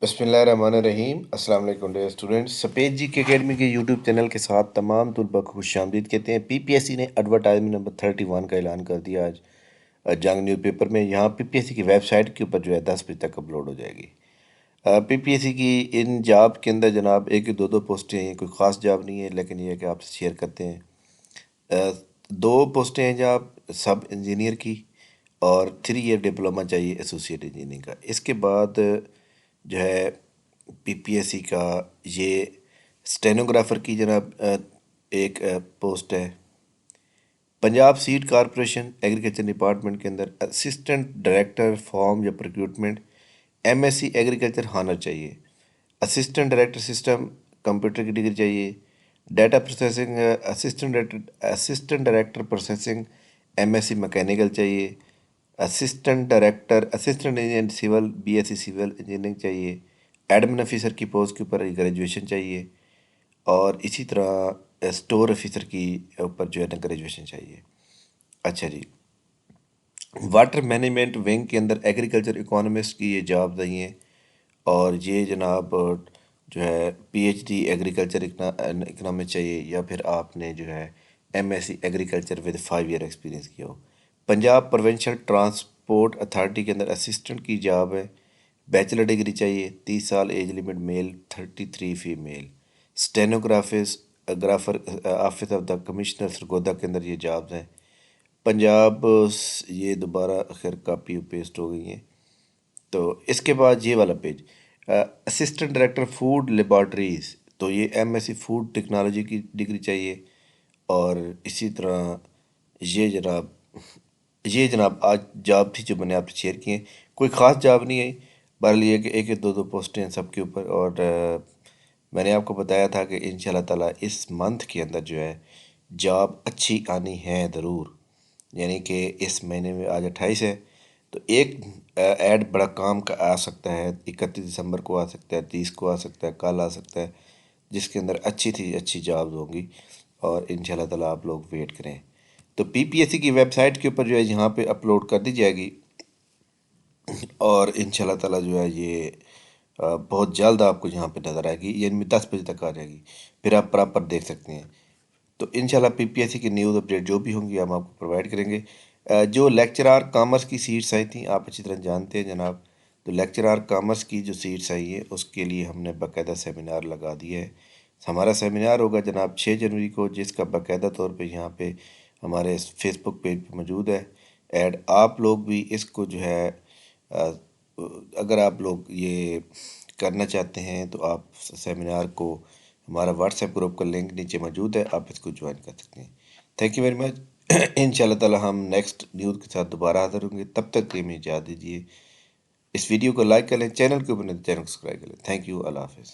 بسم اللہ الرحمن الرحیم۔ السلام علیکم ڈیئر اسٹوڈنٹس، سفید جی کے اکیڈمی کے یوٹیوب چینل کے ساتھ تمام طلباء کو خوش آمدید کہتے ہیں۔ پی پی ایس سی نے ایڈورٹائزمنٹ نمبر 31 کا اعلان کر دیا آج جنگ نیوز پیپر میں۔ یہاں پی پی ایس سی کی ویب سائٹ کے اوپر 10 بجے تک اپلوڈ ہو جائے گی۔ پی پی ایس سی کی ان جاب کے اندر جناب ایک دو پوسٹیں ہیں، کوئی خاص جاب نہیں ہے، لیکن یہ ہے کہ آپ سے شیئر کرتے ہیں۔ 2 پوسٹیں ہیں جاب سب انجینئر کی، اور 3 ایئر ڈپلومہ چاہیے ایسوسیٹ انجینئرنگ کا۔ اس کے بعد جو ہے پی پی ایس سی کا یہ اسٹینوگرافر کی جناب ایک پوسٹ ہے۔ Punjab seed corporation agriculture department کے اندر اسسٹنٹ ڈائریکٹر فارم یا procurement M S C agriculture honour چاہیے۔ اسسٹنٹ ڈائریکٹر سسٹم کمپیوٹر کی ڈگری چاہیے۔ Data processing assistant director processing M S C mechanical چاہیے۔ Assistant director assistant engineer civil B S C civil engineering چاہیے۔ Admin officer کی post کے اوپر graduation چاہیے، اور اسی طرح اسٹور آفیسر کی اوپر جو ہے نا گریجویشن چاہیے۔ اچھا جی، واٹر مینجمنٹ ونگ کے اندر ایگریکلچر اکانومسٹ کی یہ جاب رہی ہیں، اور یہ جناب جو ہے P H D agriculture economics چاہیے، یا پھر آپ نے جو ہے M S C agriculture with 5 year experience کیا ہو۔ پنجاب پروونشل ٹرانسپورٹ اتھارٹی کے اندر اسسٹنٹ کی جاب ہے، بیچلر ڈگری چاہیے، 30 سال ایج لمٹ، میل 33 فیمیل۔ گرافر office of the commissioner Sargodha کے اندر یہ جابز ہیں۔ پنجاب یہ دوبارہ خیر کاپی پیسٹ ہو گئی ہیں۔ تو اس کے بعد یہ والا page assistant director food laboratories, تو یہ M S C food technology کی ڈگری چاہیے، اور اسی طرح یہ جناب آج جاب تھی جو میں نے آپ سے شیئر کی ہیں۔ کوئی خاص جاب نہیں ہے، بہرحال یہ کہ ایک 2 پوسٹیں ہیں سب کے اوپر، اور میں نے آپ کو بتایا تھا کہ انشاءاللہ تعالیٰ اس منتھ کے اندر جو ہے جاب اچھی آنی ہے ضرور، یعنی کہ اس مہینے میں آج 28 ہے، تو ایک ایڈ بڑا کام کا آ سکتا ہے، 31 دسمبر کو آ سکتا ہے، 30 کو آ سکتا ہے، کل آ سکتا ہے، جس کے اندر اچھی جابز ہوں گی، اور انشاءاللہ تعالیٰ آپ لوگ ویٹ کریں۔ تو پی پی ایس سی کی ویب سائٹ کے اوپر جو ہے یہاں پہ اپلوڈ کر دی جائے گی، اور انشاءاللہ تعالیٰ جو ہے یہ بہت جلد آپ کو یہاں پہ نظر آئے گی، یعنی 10 بجے تک آ جائے گی، پھر آپ پراپر دیکھ سکتے ہیں۔ تو انشاءاللہ پی پی ایس سی کی نیوز اپڈیٹ جو بھی ہوں گی ہم آپ کو پرووائڈ کریں گے۔ جو لیکچرار کامرس کی سیٹس آئی تھیں آپ اچھی طرح جانتے ہیں جناب، تو لیکچرار کامرس کی جو سیٹس آئی ہیں اس کے لیے ہم نے باقاعدہ سیمینار لگا دیا ہے۔ ہمارا سیمینار ہوگا جناب 6 جنوری کو، جس کا باقاعدہ طور پہ یہاں پہ ہمارے فیس بک پیج پہ موجود ہے ایڈ۔ آپ لوگ بھی اس کو جو ہے اگر آپ لوگ یہ کرنا چاہتے ہیں تو آپ سیمینار کو، ہمارا واٹس ایپ گروپ کا لنک نیچے موجود ہے، آپ اس کو جوائن کر سکتے ہیں۔ Thank you very much. انشاءاللہ تعالیٰ ہم نیکسٹ نیوز کے ساتھ دوبارہ حاضر ہوں گے، تب تک کے لیے اجازت دیجیے۔ اس ویڈیو کو لائک کر لیں، چینل کے اوپر چینل کو سبسکرائب کر لیں۔ تھینک یو، اللہ حافظ۔